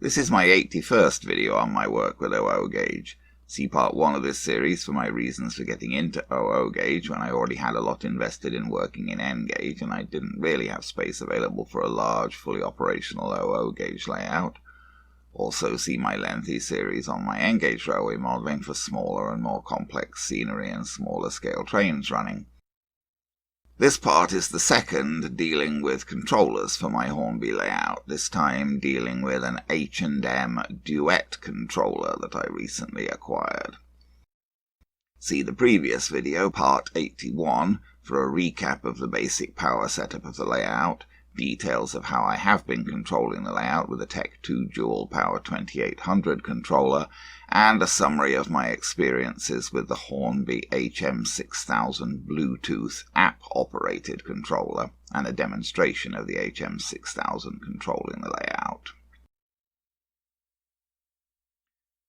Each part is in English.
This is my 81st video on my work with OO gauge. See part 1 of this series for my reasons for getting into OO gauge when I already had a lot invested in working in N gauge and I didn't really have space available for a large, fully operational OO gauge layout. Also see my lengthy series on my N gauge railway modelling for smaller and more complex scenery and smaller scale trains running. This part is the second dealing with controllers for my Hornby layout, this time dealing with an H&M Duette controller that I recently acquired. See the previous video, part 81, for a recap of the basic power setup of the layout, details of how I have been controlling the layout with a Tech 2 Dual Power 2800 controller, and a summary of my experiences with the Hornby HM6000 Bluetooth app-operated controller, and a demonstration of the HM6000 controlling the layout.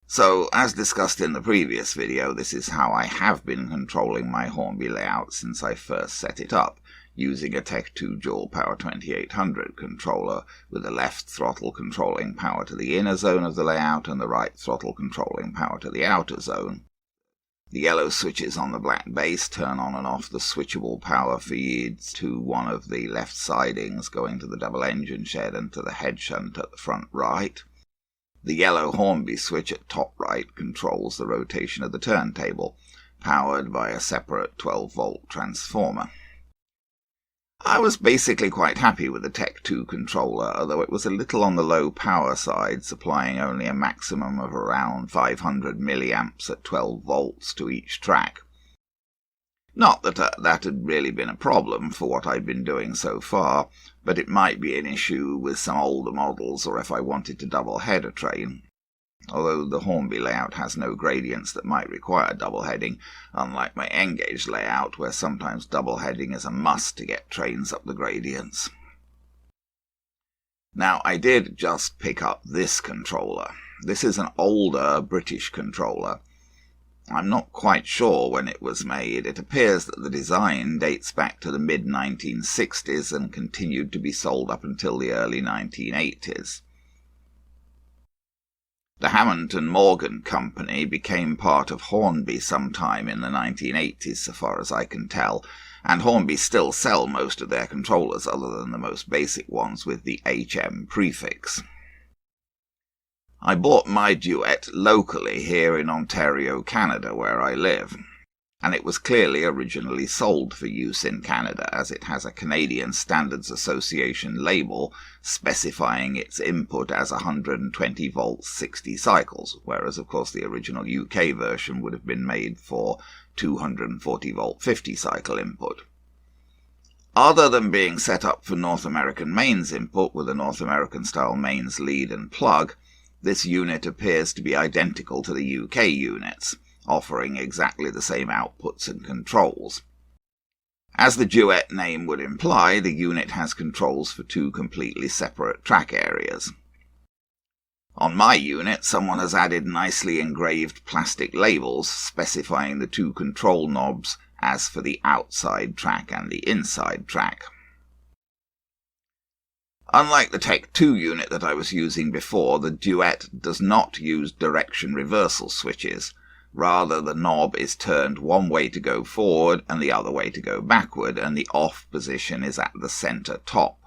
So, as discussed in the previous video, this is how I have been controlling my Hornby layout since I first set it up, using a Tech 2 Dual Power 2800 controller, with the left throttle controlling power to the inner zone of the layout and the right throttle controlling power to the outer zone. The yellow switches on the black base turn on and off the switchable power feeds to one of the left sidings going to the double engine shed and to the head shunt at the front right. The yellow Hornby switch at top right controls the rotation of the turntable, powered by a separate 12-volt transformer. I was basically quite happy with the Tech 2 controller, although it was a little on the low power side, supplying only a maximum of around 500 milliamps at 12 volts to each track. Not that that had really been a problem for what I'd been doing so far, but it might be an issue with some older models or if I wanted to double head a train. Although the Hornby layout has no gradients that might require double heading, unlike my N gauge layout where sometimes double heading is a must to get trains up the gradients. Now I did just pick up this controller. This is an older British controller. I'm not quite sure when it was made. It appears that the design dates back to the mid-1960s and continued to be sold up until the early 1980s. The Hammond and Morgan Company became part of Hornby sometime in the 1980s, so far as I can tell, and Hornby still sell most of their controllers other than the most basic ones with the HM prefix. I bought my Duette locally here in Ontario, Canada, where I live, and it was clearly originally sold for use in Canada as it has a Canadian Standards Association label specifying its input as 120 volts 60 cycles, whereas of course the original UK version would have been made for 240 volt 50 cycle input. Other than being set up for North American mains input with a North American style mains lead and plug, this unit appears to be identical to the UK units, offering exactly the same outputs and controls. As the Duette name would imply, the unit has controls for two completely separate track areas. On my unit, someone has added nicely engraved plastic labels specifying the two control knobs as for the outside track and the inside track. Unlike the Tech 2 unit that I was using before, the Duette does not use direction reversal switches. Rather, the knob is turned one way to go forward and the other way to go backward, and the off position is at the centre top.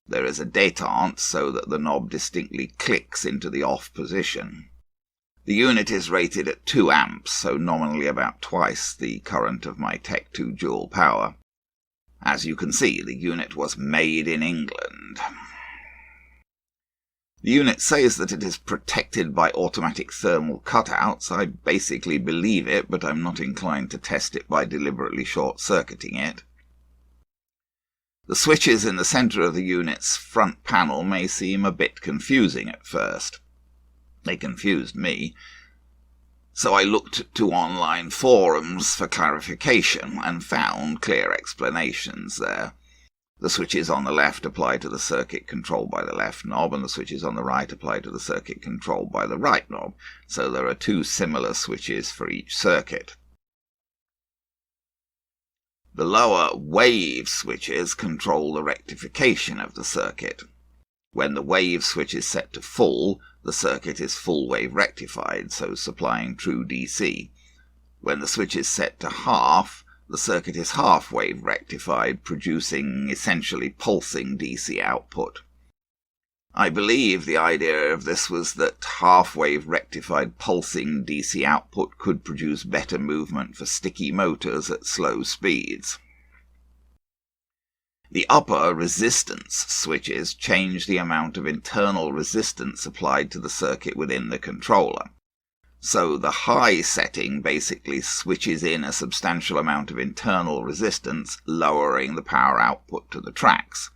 There is a détente so that the knob distinctly clicks into the off position. The unit is rated at 2 amps, so nominally about twice the current of my Tech 2 Dual Power. As you can see, the unit was made in England. The unit says that it is protected by automatic thermal cutouts. I basically believe it, but I'm not inclined to test it by deliberately short-circuiting it. The switches in the centre of the unit's front panel may seem a bit confusing at first. They confused me, so I looked to online forums for clarification and found clear explanations there. The switches on the left apply to the circuit controlled by the left knob, and the switches on the right apply to the circuit controlled by the right knob, so there are two similar switches for each circuit. The lower wave switches control the rectification of the circuit. When the wave switch is set to full, the circuit is full wave rectified, so supplying true DC. When the switch is set to half, the circuit is half wave rectified, producing essentially pulsing DC output. I believe the idea of this was that half-wave rectified pulsing DC output could produce better movement for sticky motors at slow speeds. The upper resistance switches change the amount of internal resistance applied to the circuit within the controller. So the high setting basically switches in a substantial amount of internal resistance, lowering the power output to the tracks.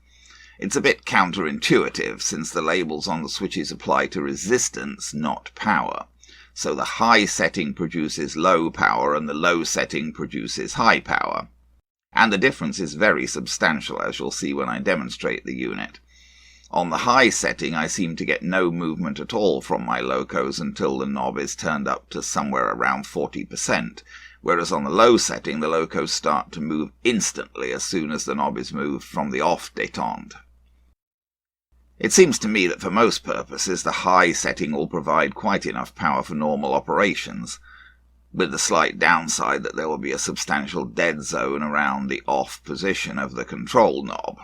It's a bit counterintuitive since the labels on the switches apply to resistance, not power. So the high setting produces low power and the low setting produces high power. And the difference is very substantial, as you'll see when I demonstrate the unit. On the high setting I seem to get no movement at all from my locos until the knob is turned up to somewhere around 40%, whereas on the low setting the locos start to move instantly as soon as the knob is moved from the off détente. It seems to me that for most purposes the high setting will provide quite enough power for normal operations, with the slight downside that there will be a substantial dead zone around the off position of the control knob.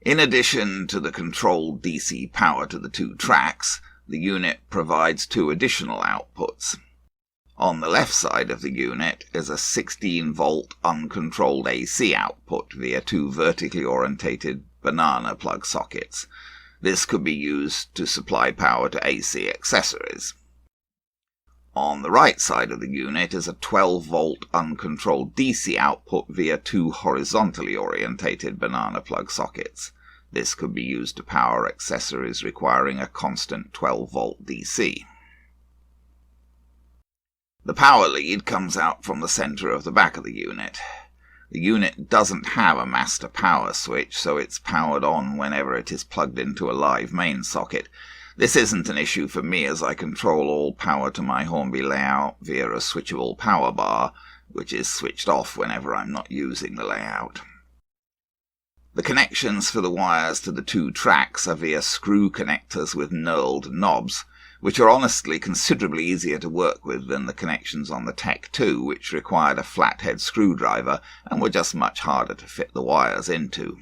In addition to the controlled DC power to the two tracks, the unit provides two additional outputs. On the left side of the unit is a 16-volt uncontrolled AC output via two vertically orientated banana plug sockets. This could be used to supply power to AC accessories. On the right side of the unit is a 12-volt uncontrolled DC output via two horizontally orientated banana plug sockets. This could be used to power accessories requiring a constant 12-volt DC. The power lead comes out from the center of the back of the unit. The unit doesn't have a master power switch, so it's powered on whenever it is plugged into a live main socket. This isn't an issue for me as I control all power to my Hornby layout via a switchable power bar, which is switched off whenever I'm not using the layout. The connections for the wires to the two tracks are via screw connectors with knurled knobs, which are honestly considerably easier to work with than the connections on the Tech 2, which required a flathead screwdriver and were just much harder to fit the wires into.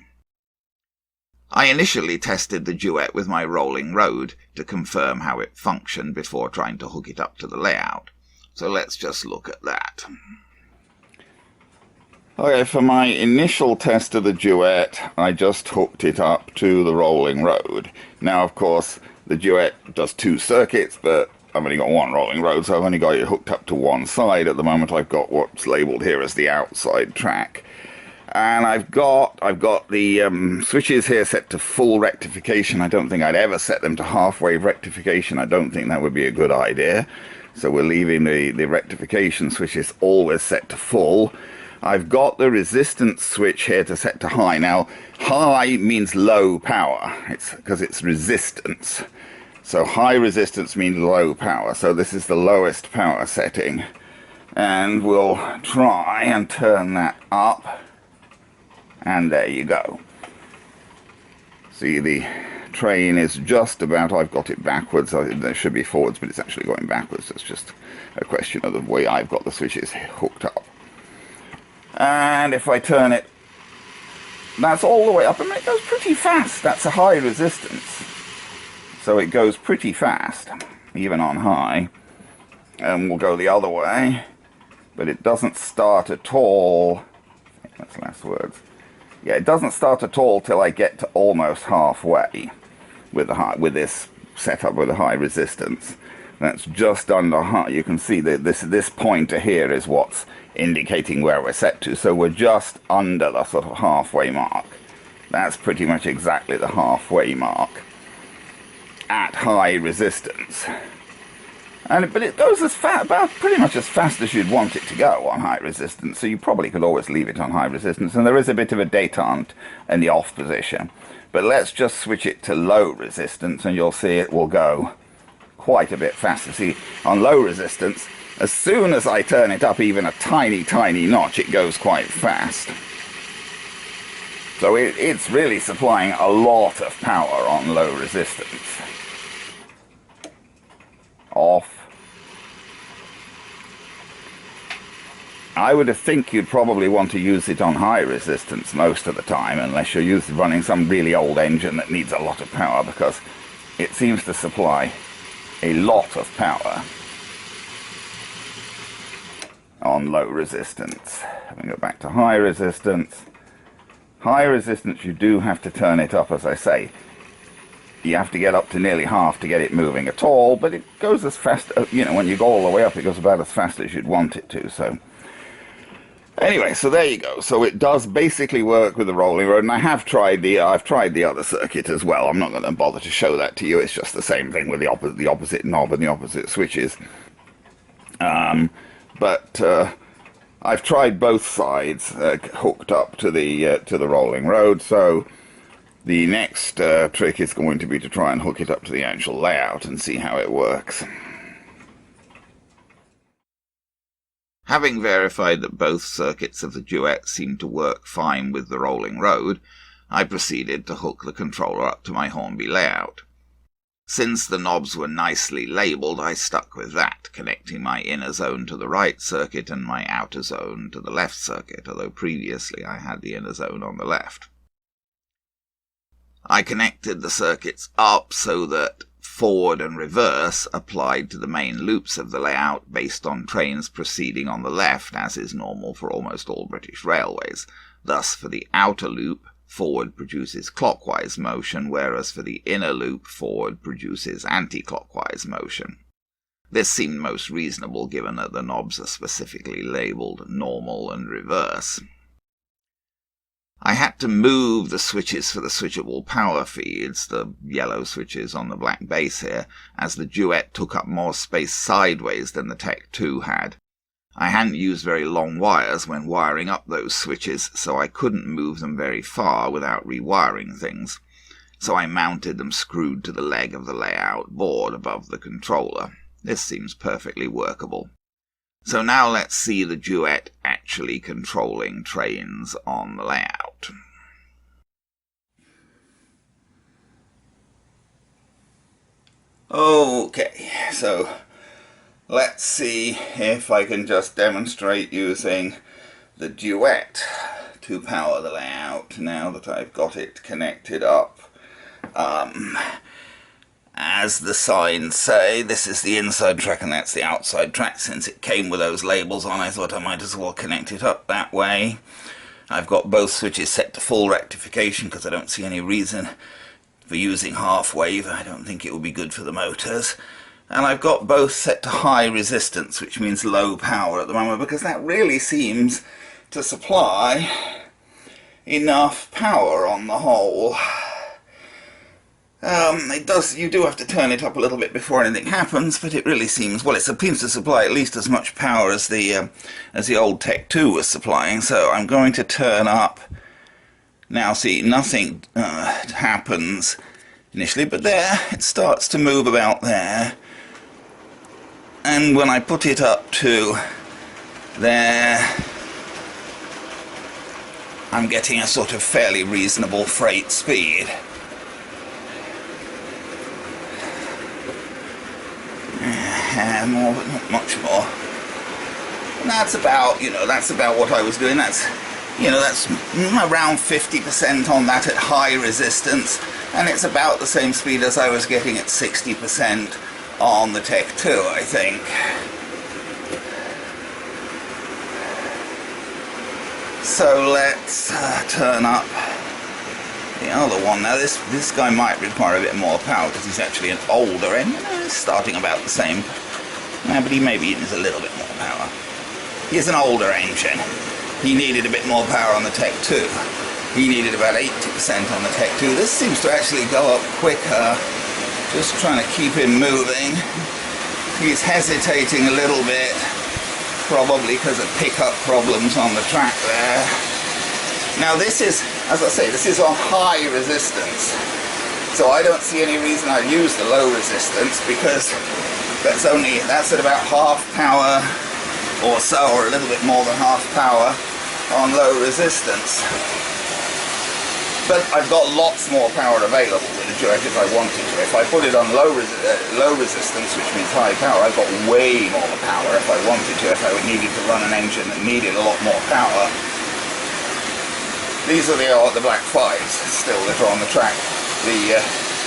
I initially tested the Duette with my rolling road to confirm how it functioned before trying to hook it up to the layout. So let's just look at that. Okay, for my initial test of the Duette, I just hooked it up to the rolling road. Now, of course, the Duette does two circuits, but I've only got one rolling road, so I've only got it hooked up to one side. At the moment, I've got what's labelled here as the outside track. And I've got the switches here set to full rectification. I don't think I'd ever set them to half-wave rectification. I don't think that would be a good idea. So we're leaving the rectification switches always set to full. I've got the resistance switch here to set to high. Now, high means low power. It's because it's resistance. So high resistance means low power. So this is the lowest power setting. And we'll try and turn that up. And there you go. See, the train is just about, I've got it backwards. There should be forwards, but it's actually going backwards. It's just a question of the way I've got the switches hooked up. And if I turn it, that's all the way up. I mean, it goes pretty fast. That's a high resistance. So it goes pretty fast, even on high. And we'll go the other way. But it doesn't start at all. That's last words. Yeah, it doesn't start at all till I get to almost halfway with this setup with a high resistance. That's just under high. You can see that this pointer here is what's indicating where we're set to. So we're just under the sort of halfway mark. That's pretty much exactly the halfway mark at high resistance. But it goes about pretty much as fast as you'd want it to go on high resistance, so you probably could always leave it on high resistance. And there is a bit of a détente in the off position. But let's just switch it to low resistance and you'll see it will go quite a bit faster. See, on low resistance, as soon as I turn it up even a tiny, tiny notch, it goes quite fast. So it's really supplying a lot of power on low resistance. Off. I would think you'd probably want to use it on high resistance most of the time, unless you're running some really old engine that needs a lot of power, because it seems to supply a lot of power on low resistance. Let me go back to high resistance. High resistance, you do have to turn it up, as I say. You have to get up to nearly half to get it moving at all, but it goes as fast, when you go all the way up, it goes about as fast as you'd want it to, so. Anyway, so there you go. So it does basically work with the rolling road, and I've tried the other circuit as well. I'm not going to bother to show that to you. It's just the same thing with the opposite knob and the opposite switches. But I've tried both sides hooked up to the rolling road. So the next trick is going to be to try and hook it up to the actual layout and see how it works. Having verified that both circuits of the Duette seemed to work fine with the rolling road, I proceeded to hook the controller up to my Hornby layout. Since the knobs were nicely labelled, I stuck with that, connecting my inner zone to the right circuit and my outer zone to the left circuit, although previously I had the inner zone on the left. I connected the circuits up so that forward and reverse applied to the main loops of the layout based on trains proceeding on the left, as is normal for almost all British railways. Thus, for the outer loop, forward produces clockwise motion, whereas for the inner loop, forward produces anti-clockwise motion. This seemed most reasonable given that the knobs are specifically labelled normal and reverse. I had to move the switches for the switchable power feeds, the yellow switches on the black base here, as the Duette took up more space sideways than the Tech 2 had. I hadn't used very long wires when wiring up those switches, so I couldn't move them very far without rewiring things. So I mounted them screwed to the leg of the layout board above the controller. This seems perfectly workable. So now let's see the Duette actually controlling trains on the layout. Okay, so let's see if I can just demonstrate using the Duette to power the layout now that I've got it connected up. As the signs say, this is the inside track and that's the outside track. Since it came with those labels on, I thought I might as well connect it up that way. I've got both switches set to full rectification because I don't see any reason for using half wave. I don't think it will be good for the motors. And I've got both set to high resistance, which means low power at the moment, because that really seems to supply enough power on the whole. You do have to turn it up a little bit before anything happens, but it really seems, well, it seems to supply at least as much power as the old Tech 2 was supplying. So I'm going to turn up. Now see, nothing happens initially, but there, it starts to move about there. And when I put it up to there, I'm getting a sort of fairly reasonable freight speed. More, but not much more. And that's about, that's about what I was doing. That's, that's around 50% on that at high resistance, and it's about the same speed as I was getting at 60% on the Tech 2, I think. So let's turn up the other one. Now this guy might require a bit more power because he's actually an older engine. He's starting about the same. But he maybe needs a little bit more power. He's an older engine. He needed a bit more power on the Tech 2. He needed about 80% on the Tech 2. This seems to actually go up quicker. Just trying to keep him moving. He's hesitating a little bit, probably because of pickup problems on the track there. Now this is, as I say, this is on high resistance. So I don't see any reason I'd use the low resistance, because that's at about half power or so, or a little bit more than half power on low resistance. But I've got lots more power available with the Duette if I wanted to. If I put it on low resistance, which means high power, I've got way more power if I wanted to, if I needed to run an engine that needed a lot more power. These are the Black 5s still that are on the track. The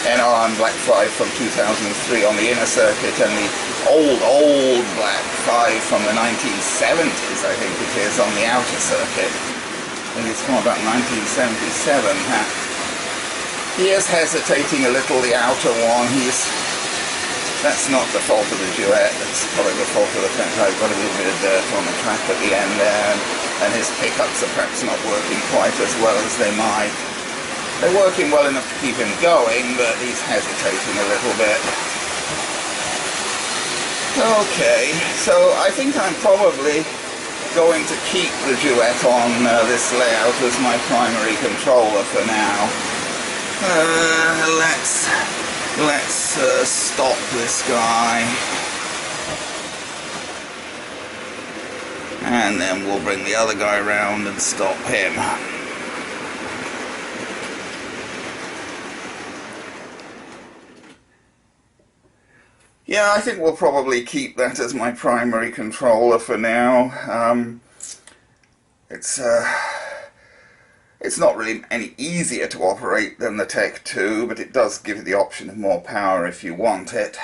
NRM Black 5 from 2003 on the inner circuit, and the old Black 5 from the 1970s, I think it is, on the outer circuit. I think it's from about 1977. He is hesitating a little, the outer one. That's not the fault of the Duette, that's probably the fault of the fact I've got a little bit of dirt on the track at the end there, and his pickups are perhaps not working quite as well as they might. They're working well enough to keep him going, but he's hesitating a little bit. Okay, so I think I'm probably going to keep the Duette on this layout as my primary controller for now. Let's stop this guy, and then we'll bring the other guy around and stop him. Yeah, I think we'll probably keep that as my primary controller for now. It's not really any easier to operate than the Tech 2, but it does give you the option of more power if you want it.